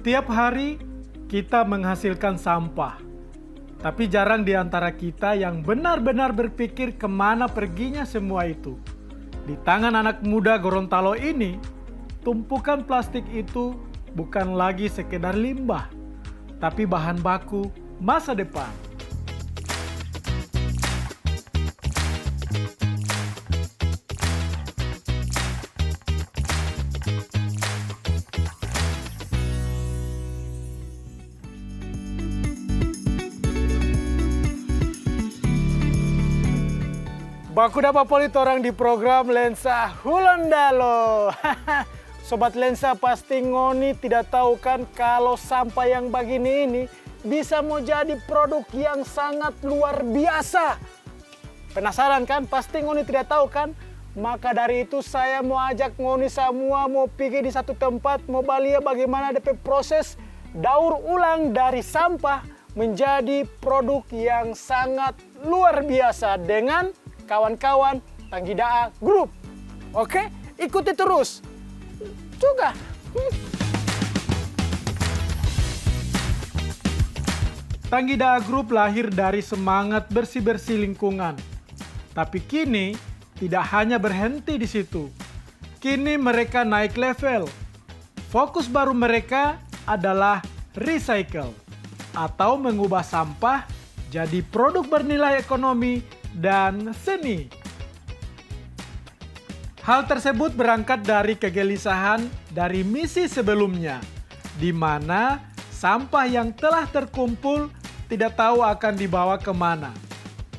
Setiap hari kita menghasilkan sampah, tapi jarang di antara kita yang benar-benar berpikir kemana perginya semua itu. Di tangan anak muda Gorontalo ini, tumpukan plastik itu bukan lagi sekedar limbah, tapi bahan baku masa depan. Baku dapat polit orang di program Lensa Hulondalo. Sobat Lensa pasti ngoni tidak tahu kan kalau sampah yang begini ini bisa mau jadi produk yang sangat luar biasa. Penasaran kan? Pasti ngoni tidak tahu kan? Maka dari itu saya mau ajak ngoni semua mau pergi di satu tempat, mau balia bagaimana DP proses daur ulang dari sampah menjadi produk yang sangat luar biasa dengan kawan-kawan Tanggidaa Group. Oke, ikuti terus. Juga. Tanggidaa Group lahir dari semangat bersih-bersih lingkungan. Tapi kini tidak hanya berhenti di situ. Kini mereka naik level. Fokus baru mereka adalah recycle atau mengubah sampah jadi produk bernilai ekonomi dan seni. Hal tersebut berangkat dari kegelisahan dari misi sebelumnya, di mana sampah yang telah terkumpul tidak tahu akan dibawa kemana.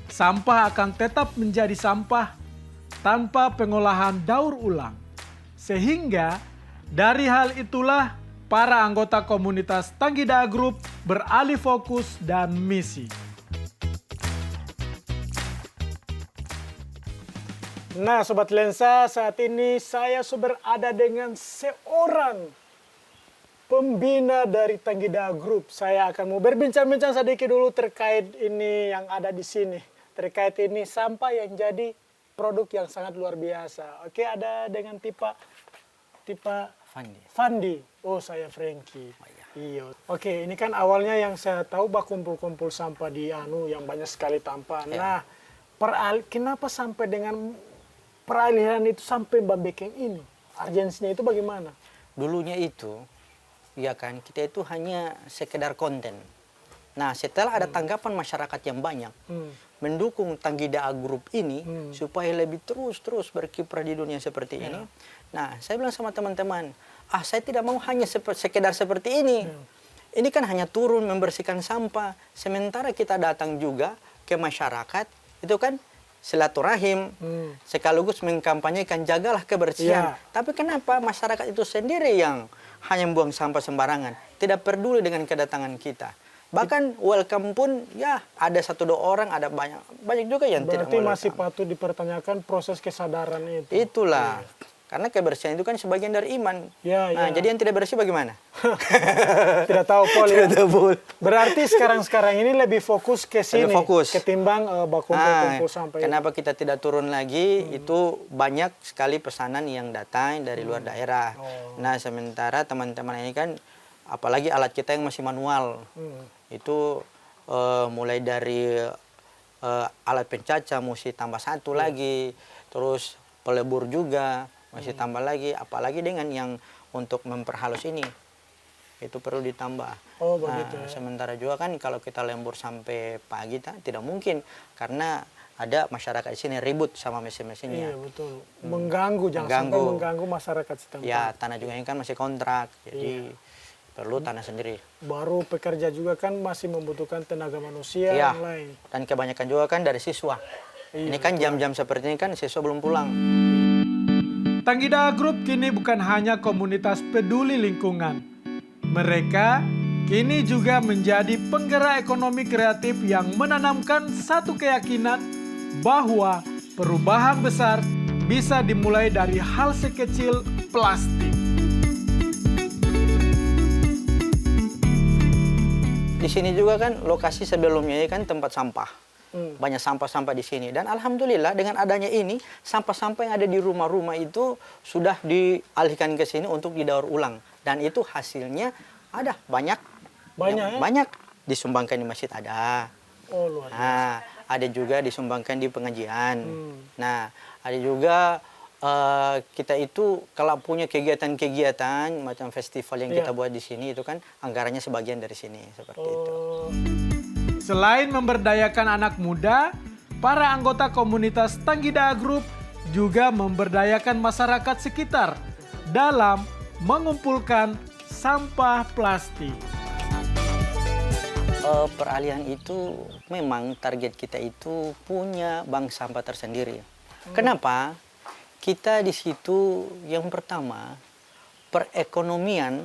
Sampah akan tetap menjadi sampah tanpa pengolahan daur ulang. Sehingga dari hal itulah para anggota komunitas Tanggidaa Group beralih fokus dan misi. Nah Sobat Lensa, saat ini saya berada dengan seorang pembina dari Tanggidaa Group. Saya akan mau berbincang-bincang sedikit dulu terkait ini yang ada di sini. Terkait ini sampah yang jadi produk yang sangat luar biasa. Oke, ada dengan Tipa Fandi. Oh, saya Frankie. Oh, iya. Iya. Oke, ini kan awalnya yang saya tahu kumpul-kumpul sampah di yang banyak sekali tampah. Ya. Nah, kenapa sampai dengan peralihan itu sampai Mbak Bekeng ini? Urgensinya itu bagaimana? Dulunya itu, ya kan, kita itu hanya sekedar konten. Nah, setelah ada tanggapan masyarakat yang banyak, mendukung Tanggidaa Group ini, supaya lebih terus berkiprah di dunia seperti ini. Nah, saya bilang sama teman-teman, saya tidak mau hanya sekedar seperti ini. Ini kan hanya turun membersihkan sampah, sementara kita datang juga ke masyarakat, itu kan, silaturahim, sekaligus mengkampanyekan jagalah kebersihan. Tapi kenapa masyarakat itu sendiri yang hanya membuang sampah sembarangan, tidak peduli dengan kedatangan kita. Bahkan welcome pun ya ada 1-2 orang, ada banyak juga yang tidak welcome. Berarti masih welcome. patut dipertanyakan proses kesadaran itu. Itulah. Karena kebersihan itu kan sebagian dari iman. Nah, jadi yang tidak bersih bagaimana? Tidak tahu Pol ya. Tidak tahu Pol. Berarti sekarang ini lebih fokus ke sini. Lebih fokus. Ketimbang kumpul sampah. Kenapa kita tidak turun lagi? Itu banyak sekali pesanan yang datang dari luar daerah. Nah, sementara teman-teman ini kan, apalagi alat kita yang masih manual. Itu mulai dari alat pencaca mesti tambah 1 lagi. Terus pelebur juga masih tambah lagi, apalagi dengan yang untuk memperhalus ini itu perlu ditambah. Oh begitu. Nah, sementara juga kan kalau kita lembur sampai pagi tidak mungkin karena ada masyarakat di sini ribut sama mesin-mesinnya. Iya betul. Mengganggu, jangan sampai mengganggu masyarakat setempat. Ya tanah juga ini kan masih kontrak, jadi perlu tanah sendiri. Baru pekerja juga kan masih membutuhkan tenaga manusia yang lain. Dan kebanyakan juga kan dari siswa. Ini kan jam-jam seperti ini kan siswa belum pulang. Tanggidaa Group kini bukan hanya komunitas peduli lingkungan. Mereka kini juga menjadi penggerak ekonomi kreatif yang menanamkan satu keyakinan bahwa perubahan besar bisa dimulai dari hal sekecil plastik. Di sini juga kan lokasi sebelumnya ini kan tempat sampah. Banyak sampah-sampah di sini. Dan alhamdulillah dengan adanya ini, sampah-sampah yang ada di rumah-rumah itu sudah dialihkan ke sini untuk didaur ulang. Dan itu hasilnya Ada banyak. Banyak ya? Banyak disumbangkan di masjid ada. Oh, luar biasa. Nah, ada juga disumbangkan di pengajian. Nah, ada juga kita itu kalau punya kegiatan-kegiatan macam festival yang kita buat di sini itu kan anggarannya sebagian dari sini seperti itu. Selain memberdayakan anak muda, para anggota komunitas Tanggida Group juga memberdayakan masyarakat sekitar dalam mengumpulkan sampah plastik. Peralihan itu memang target kita itu punya bank sampah tersendiri. Kenapa? Kita di situ yang pertama perekonomian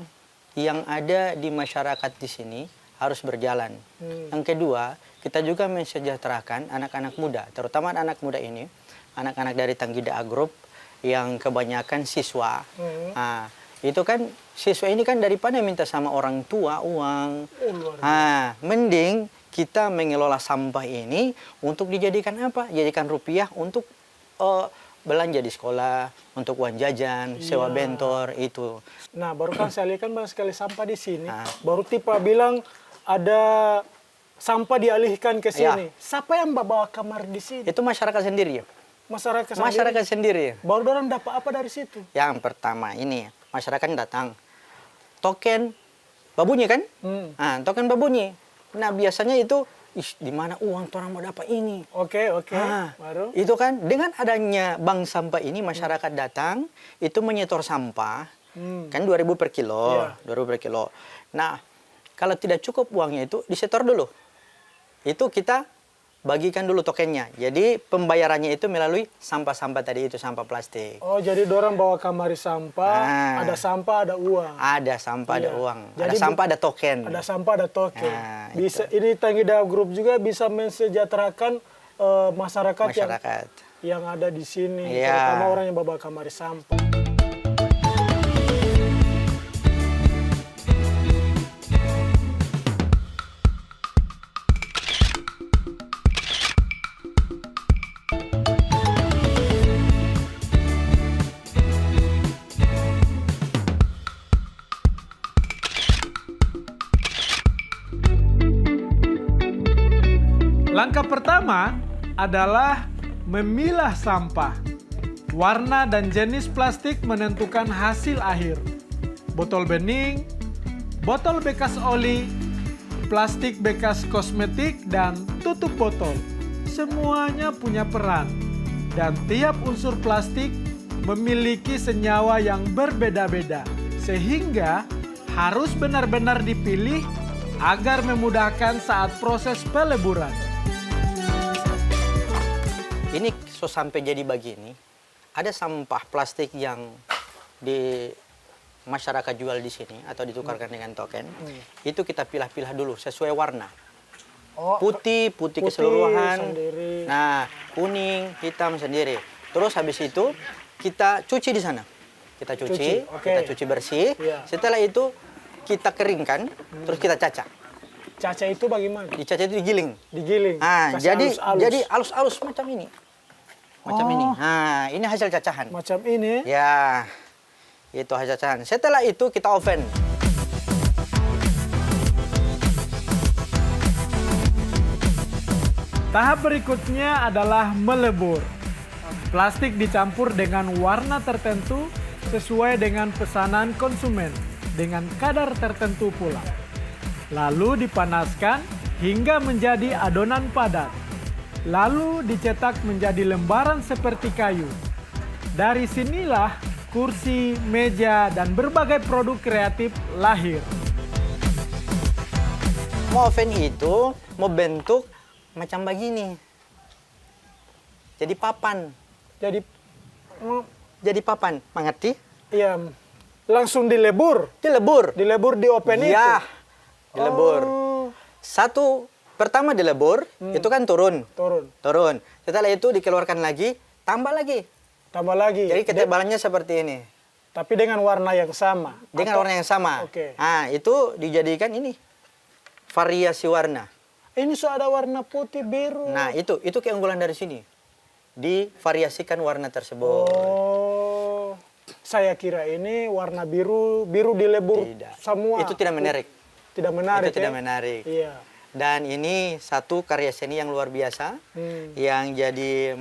yang ada di masyarakat di sini harus berjalan. Yang kedua, kita juga mensejahterakan anak-anak muda, terutama anak muda ini, anak-anak dari Tanggida Group yang kebanyakan siswa. Nah, itu kan siswa ini kan daripada minta sama orang tua uang, mending kita mengelola sampah ini untuk dijadikan apa? Jadikan rupiah untuk belanja di sekolah, untuk uang jajan, sewa bentor itu. Nah, baru kan saya lihat kan banyak sekali sampah di sini. Baru Tipa bilang ada sampah dialihkan ke sini. Siapa yang bawa kamar di sini? Itu masyarakat sendiri ya. Masyarakat sendiri. Baru orang dapat apa dari situ? Yang pertama ini masyarakat datang, token babunyi kan? Nah, token babunyi. Nah, biasanya itu di mana uang orang mau dapat ini? Oke. Nah, Baru? itu kan dengan adanya bank sampah ini masyarakat datang itu menyetor sampah kan 2.000 per kilo, 2.000 per kilo. Nah, kalau tidak cukup uangnya itu disetor dulu. Itu kita bagikan dulu tokennya. Jadi pembayarannya itu melalui sampah-sampah tadi itu, sampah plastik. Oh, jadi dorang bawa kamari sampah, ada sampah, ada uang. Ada sampah, ada uang. Jadi ada sampah, ada token. Ada sampah, ada token. Nah, Bisa ini Tanggida Group juga bisa mensejahterakan masyarakat yang ada di sini, terutama orang yang bawa kamari sampah. Langkah pertama adalah memilah sampah. Warna dan jenis plastik menentukan hasil akhir. Botol bening, botol bekas oli, plastik bekas kosmetik, dan tutup botol. Semuanya punya peran. Dan tiap unsur plastik memiliki senyawa yang berbeda-beda. Sehingga harus benar-benar dipilih agar memudahkan saat proses peleburan. Ini sampai jadi begini, ada sampah plastik yang di masyarakat jual di sini atau ditukarkan dengan token, itu kita pilah-pilah dulu sesuai warna. Putih keseluruhan, sendiri. Nah kuning, hitam sendiri. Terus habis itu kita cuci di sana, kita cuci bersih. Setelah itu kita keringkan, terus kita caca. Caca itu bagaimana? Dicaca itu digiling. Nah, jadi alus-alus macam ini. Ini. Nah, ini hasil cacahan. Macam ini? Ya, itu hasil cacahan. Setelah itu kita oven. Tahap berikutnya adalah melebur. Plastik dicampur dengan warna tertentu sesuai dengan pesanan konsumen dengan kadar tertentu pula. Lalu dipanaskan hingga menjadi adonan padat. Lalu dicetak menjadi lembaran seperti kayu. Dari sinilah kursi, meja, dan berbagai produk kreatif lahir. Mau oven itu mau bentuk macam begini. Jadi papan. Jadi papan, mengerti? Iya. Langsung dilebur. Dilebur di oven itu. Dilebur. Pertama dilebur, itu kan turun. Setelah itu dikeluarkan lagi, tambah lagi. Jadi ketebalannya seperti ini. Tapi dengan warna yang sama. Warna yang sama. Nah, itu dijadikan ini variasi warna. Ini sudah ada warna putih, biru. Nah, itu keunggulan dari sini. Divariasikan warna tersebut. Saya kira ini warna biru dilebur Tidak. semua. Itu tidak menarik. Tidak menarik. Itu tidak ya? menarik. Iya. Dan ini satu karya seni yang luar biasa, yang jadi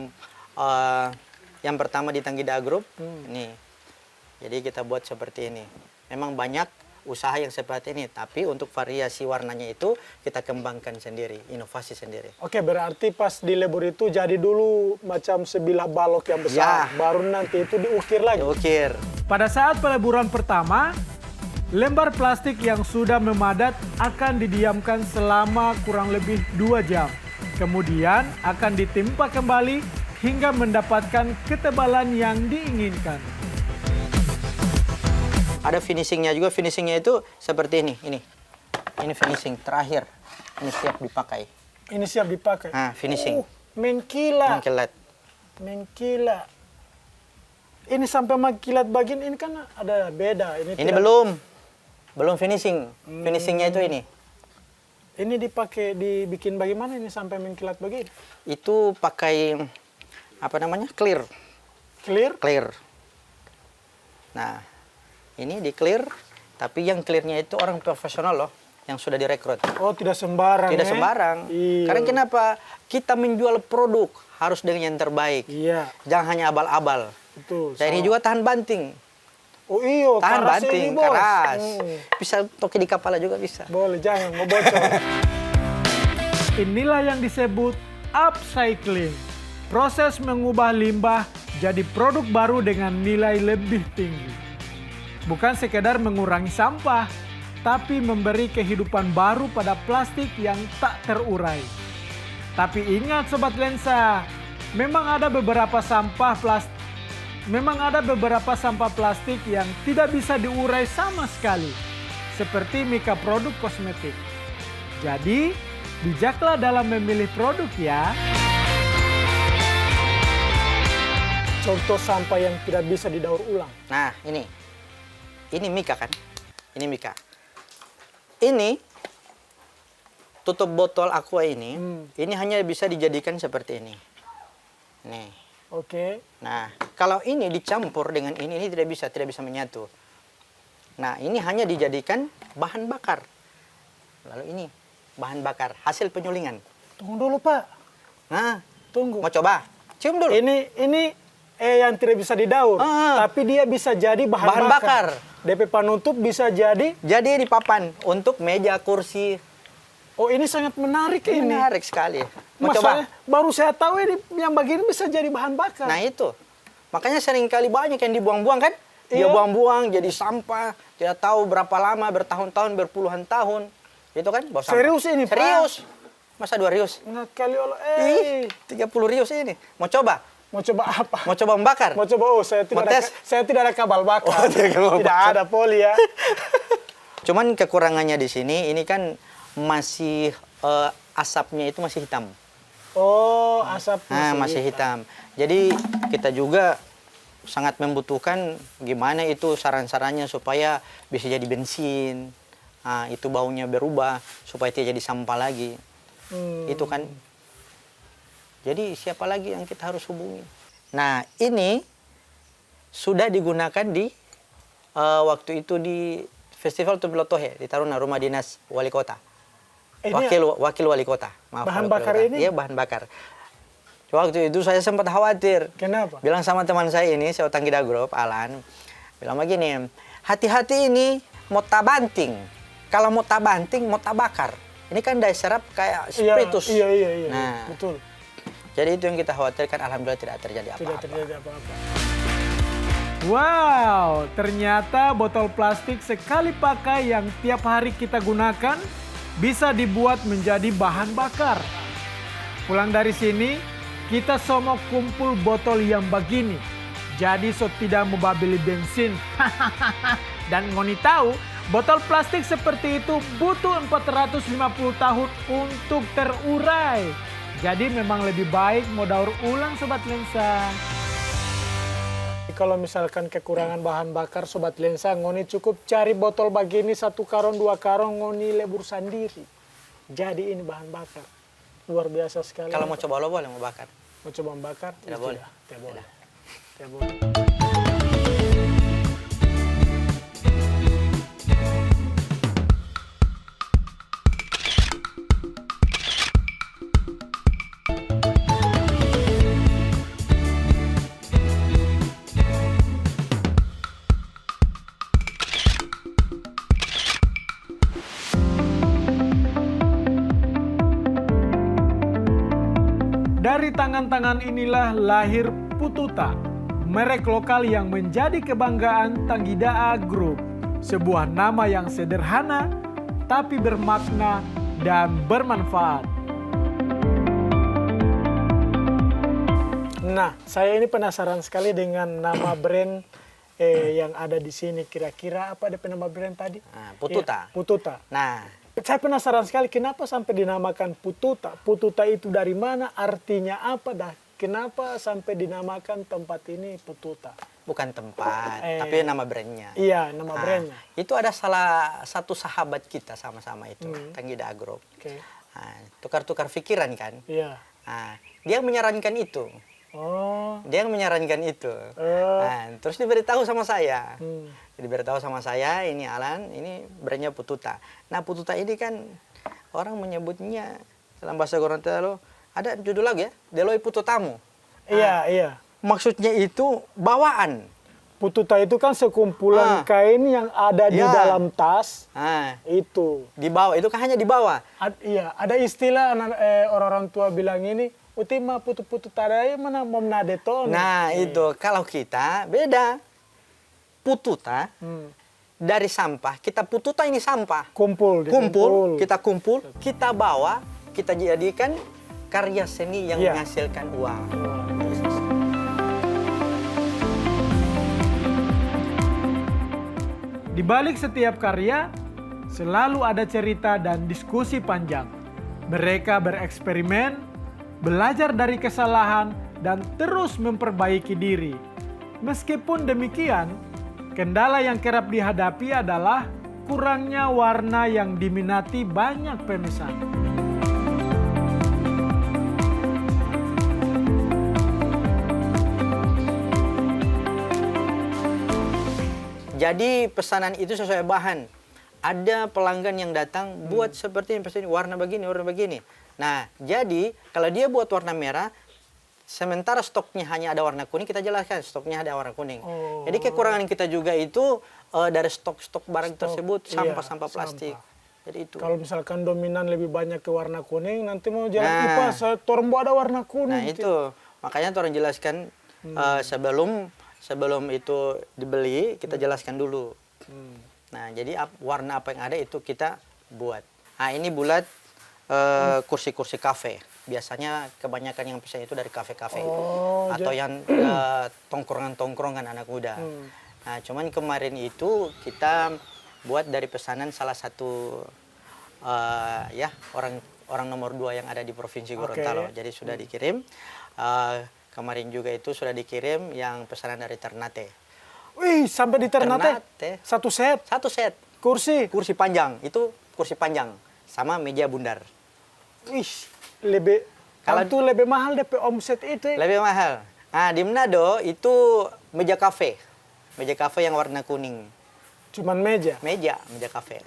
yang pertama di Tanggida Group. Nih, jadi kita buat seperti ini. Memang banyak usaha yang seperti ini, tapi untuk variasi warnanya itu kita kembangkan sendiri, inovasi sendiri. Oke, berarti pas dilebur itu jadi dulu macam sebilah balok yang besar, Ya. baru nanti itu diukir lagi. Diukir. Pada saat peleburan pertama, lembar plastik yang sudah memadat akan didiamkan selama kurang lebih 2 jam. Kemudian akan ditimpa kembali hingga mendapatkan ketebalan yang diinginkan. Ada finishingnya juga, finishingnya itu seperti ini. Ini finishing terakhir. Ini siap dipakai. Ini siap dipakai. Nah, finishing. Mengkilat. Mengkilat. Mengkilat. Ini sampai mengkilat bagian ini kan ada beda. Ini tidak- belum finishing. Finishingnya itu ini. Ini dibikin bagaimana ini sampai mengkilat begini? Itu pakai apa namanya? Clear. Clear? Nah, ini di clear, tapi yang clearnya itu orang profesional loh, yang sudah direkrut. Oh, tidak sembarang. Tidak ya? sembarang. Iya. Karena kenapa? Kita menjual produk harus dengan yang terbaik. Iya, Jangan hanya abal-abal. betul. Dan ini juga tahan banting. Oh iya, Tahan keras banting, ini, Bos. keras. Bisa toki di kepala juga bisa. Boleh, jangan mau bocor. Inilah yang disebut upcycling. Proses mengubah limbah jadi produk baru dengan nilai lebih tinggi. Bukan sekedar mengurangi sampah, tapi memberi kehidupan baru pada plastik yang tak terurai. Tapi ingat Sobat Lensa, memang ada beberapa sampah plastik yang tidak bisa diurai sama sekali, seperti mika produk kosmetik. Jadi, bijaklah dalam memilih produk ya. Contoh sampah yang tidak bisa didaur ulang. Nah, ini mika kan? Ini mika. Ini tutup botol aqua ini hanya bisa dijadikan seperti ini. Nih. Oke. Nah, kalau ini dicampur dengan ini tidak bisa menyatu. Nah, ini hanya dijadikan bahan bakar. Lalu ini bahan bakar, hasil penyulingan. Tunggu dulu, Pak. Nah, Tunggu. mau coba? Cium dulu. Ini yang tidak bisa didaur, tapi dia bisa jadi bahan bakar. DP penutup bisa jadi. Jadi di papan untuk meja, kursi. Oh, ini sangat menarik ini. Menarik sekali. Mau Masalahnya, coba? baru saya tahu ini yang begini bisa jadi bahan bakar. Nah itu. Makanya seringkali banyak yang dibuang-buang kan? Dia Iya. buang-buang jadi sampah. Tidak tahu berapa lama, bertahun-tahun, berpuluhan tahun. Itu kan bawa sampah. Serius ini, Pak? Serius. Masa 2 rius? Nggak kali Allah. Ih, 30 rius ini. Mau coba? Mau coba apa? Mau coba membakar? Mau coba? Oh, saya Mau tidak ada, tes? saya tidak ada kabel bakar. Oh, tidak ada kabel Tidak bakar. ada poli ya. Cuman kekurangannya di sini, ini kan masih asapnya itu masih hitam. Oh, asap Nah, masih hitam. Jadi kita juga sangat membutuhkan gimana itu saran-sarannya supaya bisa jadi bensin. Nah, itu baunya berubah supaya tidak jadi sampah lagi. Itu kan. Jadi siapa lagi yang kita harus hubungi? Nah, ini sudah digunakan di waktu itu di Festival Tubelotohe di Taruna, Rumah Dinas Wali Kota. Wakil Wali Kota. Maaf, bahan Wali bakar Kota. ini? Iya, bahan bakar. Waktu itu saya sempat khawatir. Kenapa? Bilang sama teman saya ini, saya Tanggida Group, Alan. Bilang begini, hati-hati ini mau tabanting. Kalau mau tabanting, mau tabakar. Ini kan daya serap kayak spiritus. Iya. Nah, Betul. jadi itu yang kita khawatirkan, alhamdulillah tidak terjadi Tidak apa-apa. terjadi apa-apa. Wow, ternyata botol plastik sekali pakai yang tiap hari kita gunakan bisa dibuat menjadi bahan bakar. Pulang dari sini, kita semua kumpul botol yang begini. Jadi so tidak mau beli bensin. Dan ngoni tahu, botol plastik seperti itu butuh 450 tahun untuk terurai. Jadi memang lebih baik mau daur ulang Sobat Lensa. Kalau misalkan kekurangan bahan bakar Sobat Lensa, ngoni cukup cari botol begini 1 karung 2 karung, ngoni lebur sendiri. Jadi ini bahan bakar. Luar biasa sekali. Kalau mau coba lo boleh mau bakar. Mau coba membakar? Tidak boleh. Tidak boleh. Tidak. Tidak boleh. Dari tangan-tangan inilah lahir Pututa, merek lokal yang menjadi kebanggaan Tanggidaa Group. Sebuah nama yang sederhana, tapi bermakna dan bermanfaat. Nah, saya ini penasaran sekali dengan nama brand yang ada di sini. Kira-kira apa ada nama brand tadi? Pututa. Ya, Pututa. Nah, Saya penasaran sekali kenapa sampai dinamakan Pututa. Pututa itu dari mana? Artinya apa dah? Kenapa sampai dinamakan tempat ini Pututa? bukan tempat, tapi nama brandnya. Iya, nama brandnya. Itu ada salah satu sahabat kita sama-sama itu, Tanggidaa Group. Oke. Tukar-tukar pikiran kan. Iya. Dia menyarankan itu. Oh. Dia yang menyarankan itu. Terus diberitahu sama saya. Diberitahu sama saya, ini Alan, ini brandnya Pututa. Nah, Pututa ini kan orang menyebutnya dalam bahasa Gorontalo ada judul lagu ya, Deloi Pututamu. Iya, iya. Maksudnya itu bawaan. Pututa itu kan sekumpulan kain yang ada di dalam tas. Itu. Di bawah, itu kan hanya di bawah. Iya, ada istilah orang-orang tua bilang ini, utima putu-putu tadai mana momnadeton. Nah, itu kalau kita beda. Pututa dari sampah, kita pututa ini sampah. Kumpul, kumpul, kita bawa, kita jadikan karya seni yang menghasilkan uang. Di balik setiap karya, selalu ada cerita dan diskusi panjang. Mereka bereksperimen, belajar dari kesalahan, dan terus memperbaiki diri. Meskipun demikian, kendala yang kerap dihadapi adalah kurangnya warna yang diminati banyak pemesan. Jadi pesanan itu sesuai bahan. Ada pelanggan yang datang buat seperti ini, warna begini, warna begini. Nah, jadi kalau dia buat warna merah, sementara stoknya hanya ada warna kuning, kita jelaskan stoknya ada warna kuning. Jadi kekurangan kita juga itu dari stok-stok barang tersebut, sampah-sampah plastik. Jadi itu. Kalau misalkan dominan lebih banyak ke warna kuning, nanti mau jalan IPA, torombo ada warna kuning. Nah itu, makanya orang jelaskan sebelum itu dibeli, kita jelaskan dulu. Nah, jadi warna apa yang ada itu kita buat. Nah, ini bulat kursi-kursi kafe. Biasanya kebanyakan yang pesan itu dari kafe-kafe. Atau yang tongkrongan-tongkrongan anak muda. Nah, cuman kemarin itu kita buat dari pesanan salah satu orang nomor 2 yang ada di Provinsi Gorontalo. Jadi sudah dikirim. Kemarin juga itu sudah dikirim yang pesanan dari Ternate. Wih, sampai di Ternate. Satu set. Satu set. Kursi Panjang. Itu kursi panjang. Sama meja bundar. Wih, lebih mahal DP omset itu. Lebih mahal. Nah, di Manado itu meja kafe. Meja kafe yang warna kuning. Cuman meja? Meja kafe.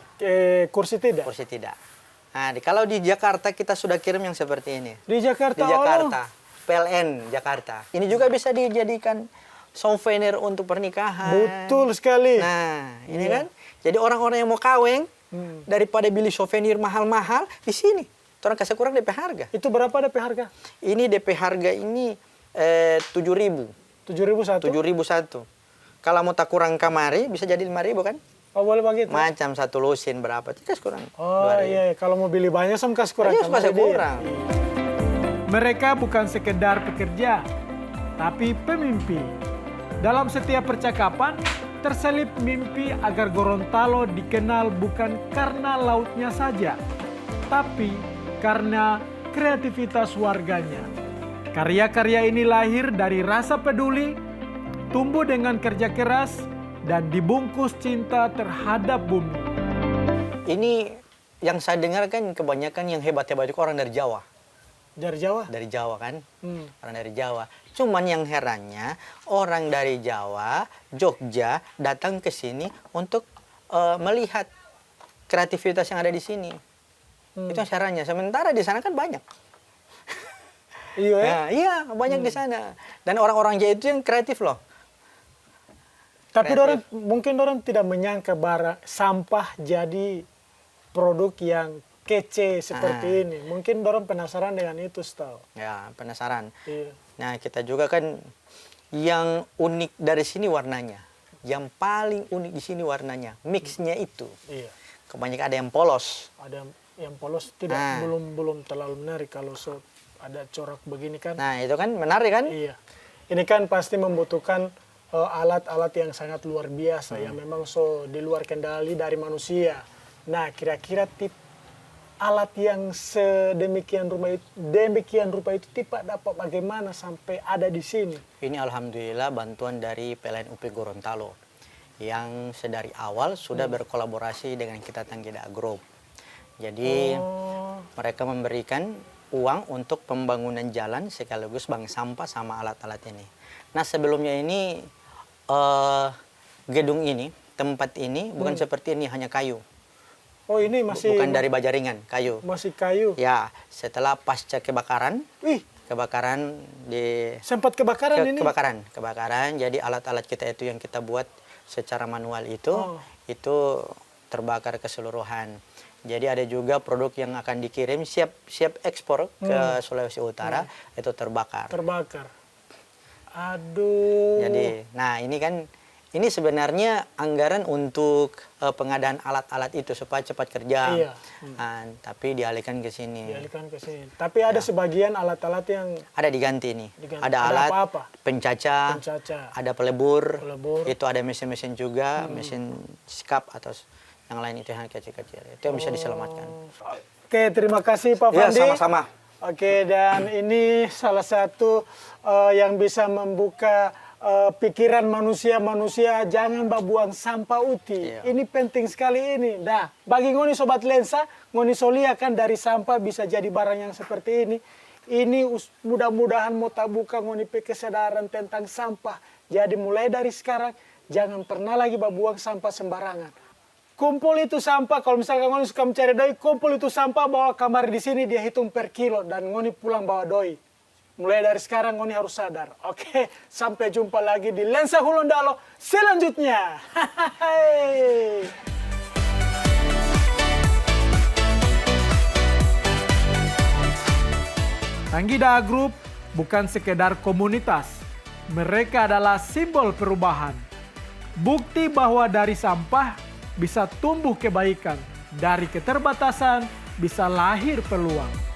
Kursi tidak? Kursi tidak. Nah, kalau di Jakarta kita sudah kirim yang seperti ini. Di Jakarta? Di Jakarta. PLN Jakarta. Ini juga bisa dijadikan souvenir untuk pernikahan. Betul sekali. Nah, ini kan. Jadi orang-orang yang mau kawin, daripada beli souvenir mahal-mahal, di sini. Orang kasih kurang DP harga. Itu berapa DP harga? Ini DP harga ini 7.000. 7.000 satu? 7.000 satu. Kalau mau tak kurang kamari, bisa jadi 5.000 kan? Oh, boleh begitu? Macam satu lusin berapa? Kasih kurang. Oh, iya. Kalau mau beli banyak, sama kasih kurang. Iya, kasih kurang. Mereka bukan sekedar pekerja, tapi pemimpi. Dalam setiap percakapan, terselip mimpi agar Gorontalo dikenal bukan karena lautnya saja, tapi karena kreativitas warganya. Karya-karya ini lahir dari rasa peduli, tumbuh dengan kerja keras, dan dibungkus cinta terhadap bumi. Ini yang saya dengar kan kebanyakan yang hebat-hebat itu orang dari Jawa. Dari Jawa? Dari Jawa kan, orang dari Jawa. Cuman yang herannya orang dari Jawa, Jogja datang ke sini untuk melihat kreativitas yang ada di sini. Itu yang herannya. Sementara di sana kan banyak. Iya ya? Nah, iya, banyak di sana. Dan orang-orang Jawa itu yang kreatif loh. Tapi mungkin orang tidak menyangka sampah jadi produk yang kece seperti ini. Mungkin dorong penasaran dengan itu, Stau. Ya, penasaran. Iya. Nah, kita juga kan yang unik dari sini warnanya. Yang paling unik di sini warnanya, mixnya itu. Iya. Kebanyakan ada yang polos. Ada yang polos tidak, belum terlalu menarik kalau ada corak begini kan. Nah, itu kan menarik kan? Iya. Ini kan pasti membutuhkan alat-alat yang sangat luar biasa yang memang di luar kendali dari manusia. Nah, kira-kira tip alat yang sedemikian rupa itu tipe dapat bagaimana sampai ada di sini? Ini alhamdulillah bantuan dari PLN UP Gorontalo yang sedari awal sudah berkolaborasi dengan kita Tanggida Group. Jadi mereka memberikan uang untuk pembangunan jalan sekaligus bank sampah sama alat-alat ini. Nah, sebelumnya ini gedung ini, tempat ini bukan seperti ini, hanya kayu. Oh, ini masih Bukan dari baja ringan, kayu. masih kayu. Ya, setelah pasca kebakaran, Wih, sempat kebakaran ini. Kebakaran. Jadi alat-alat kita itu yang kita buat secara manual itu terbakar keseluruhan. Jadi ada juga produk yang akan dikirim siap ekspor ke Sulawesi Utara itu terbakar. Aduh. Jadi, nah ini sebenarnya anggaran untuk pengadaan alat-alat itu supaya cepat kerja. Iya. Nah, tapi dialihkan ke sini. Tapi ada sebagian alat-alat yang Ada diganti nih. Diganti. Ada Ada alat apa-apa? pencaca, ada pelebur, Pelebur. itu ada mesin-mesin juga, mesin skap atau yang lain itu yang kecil-kecil. Itu yang bisa diselamatkan. Oke, terima kasih Pak Ya, Fandi. sama-sama. Oke, dan ini salah satu yang bisa membuka pikiran manusia jangan buang sampah uti. Iya. Ini penting sekali ini. Nah, bagi ngoni sobat lensa, ngoni solia kan dari sampah bisa jadi barang yang seperti ini. Ini mudah-mudahan mau tabuka ngoni kesadaran tentang sampah. Jadi mulai dari sekarang jangan pernah lagi buang sampah sembarangan. Kumpul itu sampah, kalau misalkan ngoni suka mencari doi, kumpul itu sampah bawa kamar di sini dia hitung per kilo dan ngoni pulang bawa doi. Mulai dari sekarang ngoni harus sadar. Oke, sampai jumpa lagi di Lensa Hulondalo selanjutnya. Tanggida Group bukan sekedar komunitas, mereka adalah simbol perubahan. Bukti bahwa dari sampah bisa tumbuh kebaikan, dari keterbatasan bisa lahir peluang.